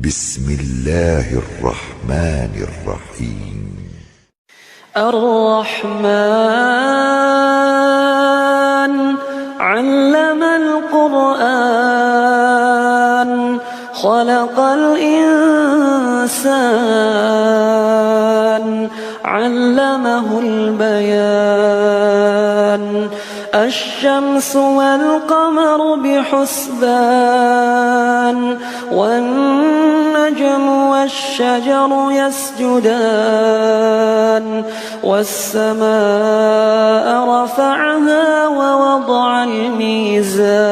بسم الله الرحمن الرحيم. الرحمن علم القرآن خلق الإنسان علمه البيان الشمس والقمر بحسبان والنجم والشجر يسجدان والسماء رفعها ووضع الميزان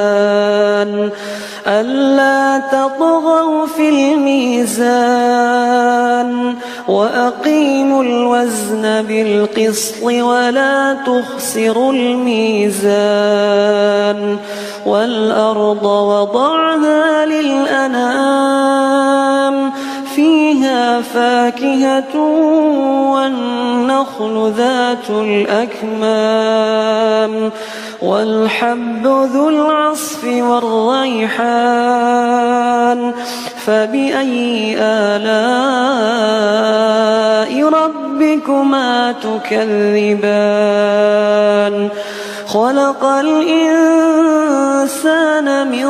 ألا تطغوا في الميزان وأقيموا الوزن بالقسط ولا تخسروا الميزان والأرض وضعها للأنام فيها فاكهة والنخل ذات الأكمام والحب ذو العصف والريحان فبأي آلاء ربكما تكذبان خلق الإنسان من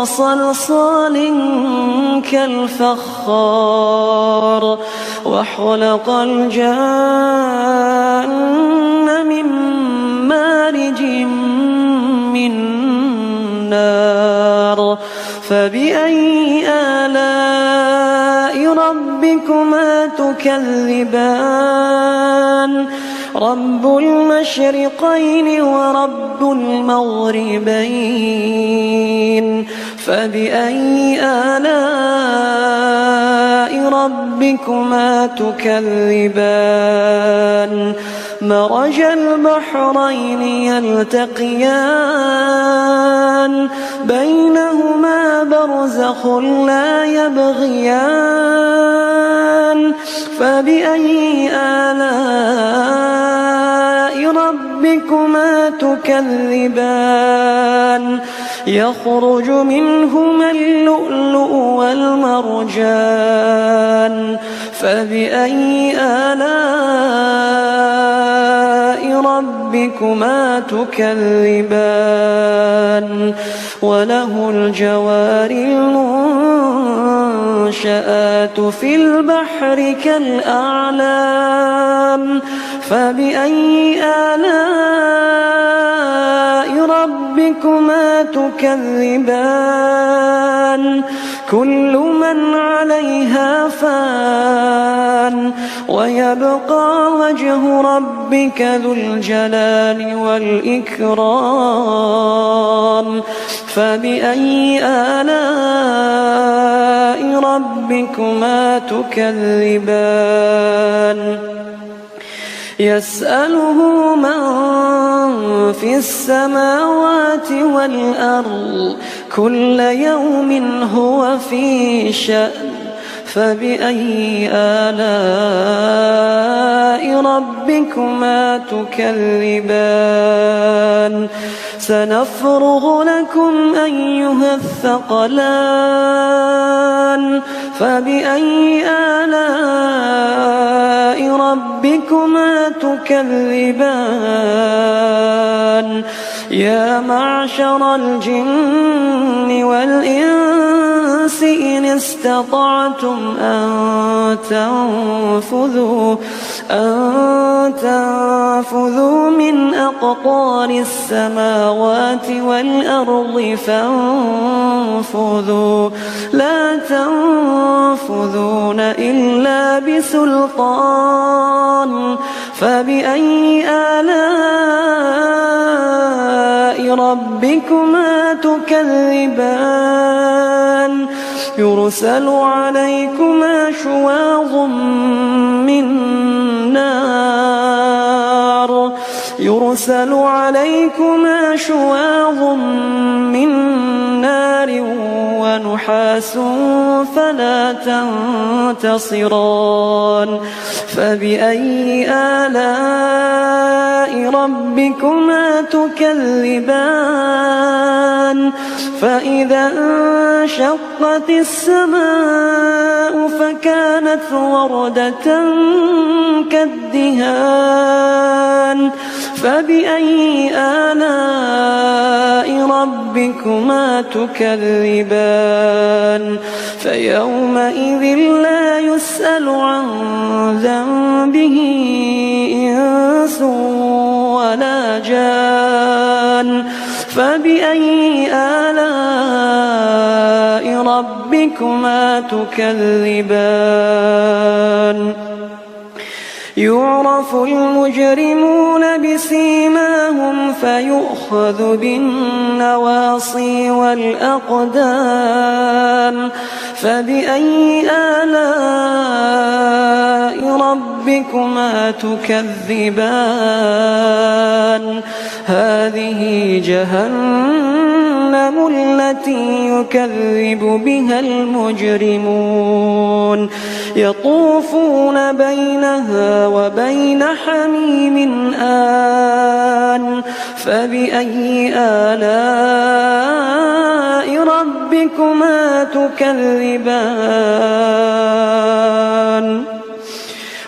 صلصال كالفخار وخلق الجان من مارج من نار فبأي آلاء ربكما تكذبان رب المشرقين ورب المغربين فبأي آلاء ربكما تكذبان مرج البحرين يلتقيان بينهما برزخ لا يبغيان فبأي آلاء ربكما تكذبان يخرج منهما اللؤلؤ والمرجان فبأي آلاء ربكما تكذبان وله الجوار المنشآت في البحر كالأعلام فبأي آلاء ربكما تكذبان كل من عليها فان ويبقى وجه ربك ذو الجلال والإكرام فبأي آلاء ربكما تكذبان يسأله من في السماوات والأرض كل يوم هو في شأن فبأي آلاء ربكما تكذبان سنفرغ لكم أيها الثقلان فبأي آلاء ربكما تكذبان يا معشر الجن والإنس إن استطعتم أن تنفذوا من أقطار السماوات والأرض فانفذوا لا تنفذون إلا بسلطان فبأي آلاء ربكما تكذبان يرسل عليكما شواظ من نار يرسل عليكما شواظ من نار ونحاس فلا تنتصران فبأي آلاء ربكما تكذبان فإذا انشقت السماء فكانت وردة كالدهان فبأي آلاء ربكما تكذبان فيومئذ لا يسأل عن ذنبه إنس ولا جان فبأي آلاء ربكما تكذبان يعرف المجرمون بسيماهم فيؤخذ بالنواصي والأقدام فبأي آلاء ربكما تكذبان هذه جهنم التي يكذب بها المجرمون يطوفون بينها وبين حميم آن فبأي آلاء ربكما تكذبان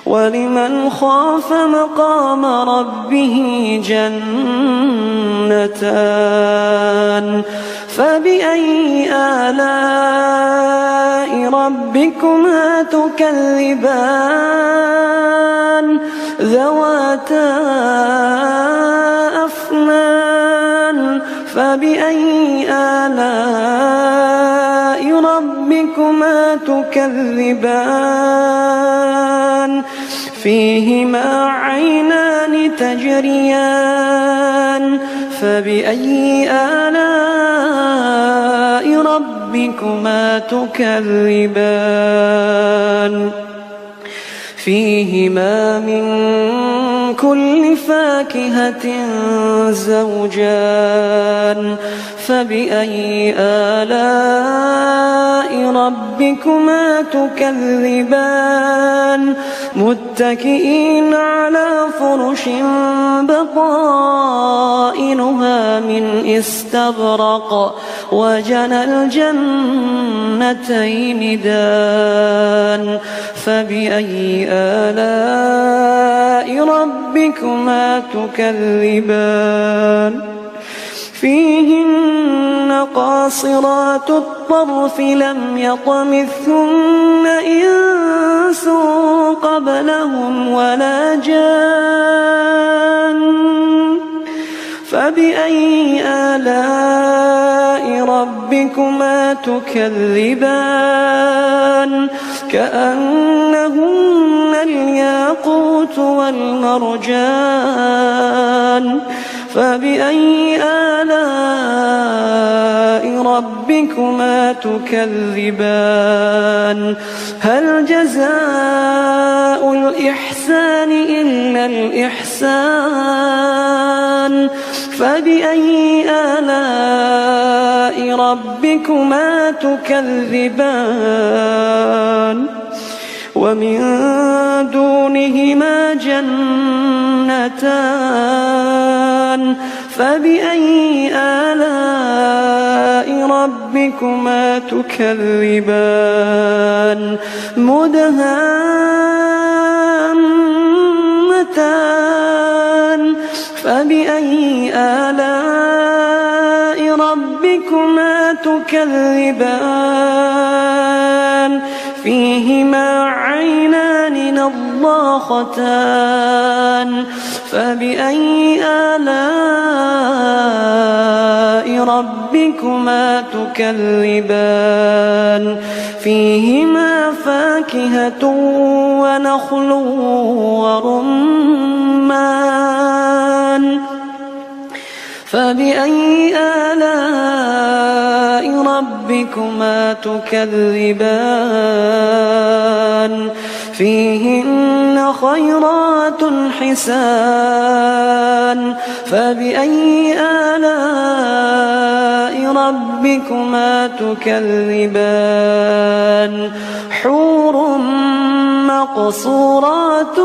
ولمن خاف مقام ربه جنتان فبأي آلاء ربكما تكذبان ذواتا أفنان فبأي آلاء ربكما تكذبان فيهما عينان تجريان فبأي آلاء ربكما تكذبان فيهما من كل فاكهة زوجان فبأي آلاء ربكما تكذبان متكئين على فرش بطائنها من استبرق وجنى الجنتين دان فبأي آلاء ربكما تكذبان فيهن قاصرات الطرف لم يطمثهن إنس قبلهم ولا جان فبأي آلاء ربكما تكذبان كأنهن الياقوت والمرجان فبأي آلاء ربكما تكذبان هل جزاء الإحسان إلا الإحسان فبأي آلاء ربكما تكذبان ومن دونهما جنتان فبأي آلاء ربكما تكذبان مدهامتان فبأي آلاء ربكما تكذبان فيهما عينان نضاختان فبأي آلاء ربكما تكذبان فيهما فاكهة ونخل ورمان فبأي آلاء ربكما تكذبان فيهن خيرات حسان فبأي آلاء ربكما تكذبان حور مقصورات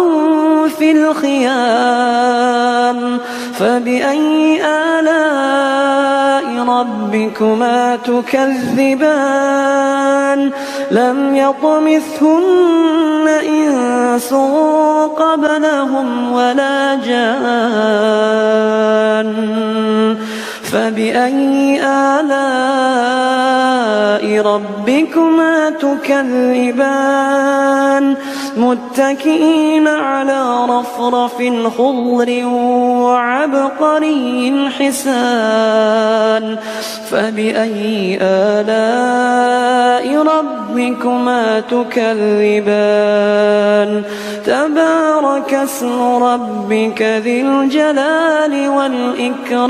في الخيام فبأي آلاء ربكما تكذبان لم يطمثهن إنس قبلهم ولا جان فبأي آلاء ربكما تكذبان متكئين على رفرف خضر وعبقري حسان فبأي آلاء ربكما تكذبان تبارك اسم ربك ذي الجلال والإكرام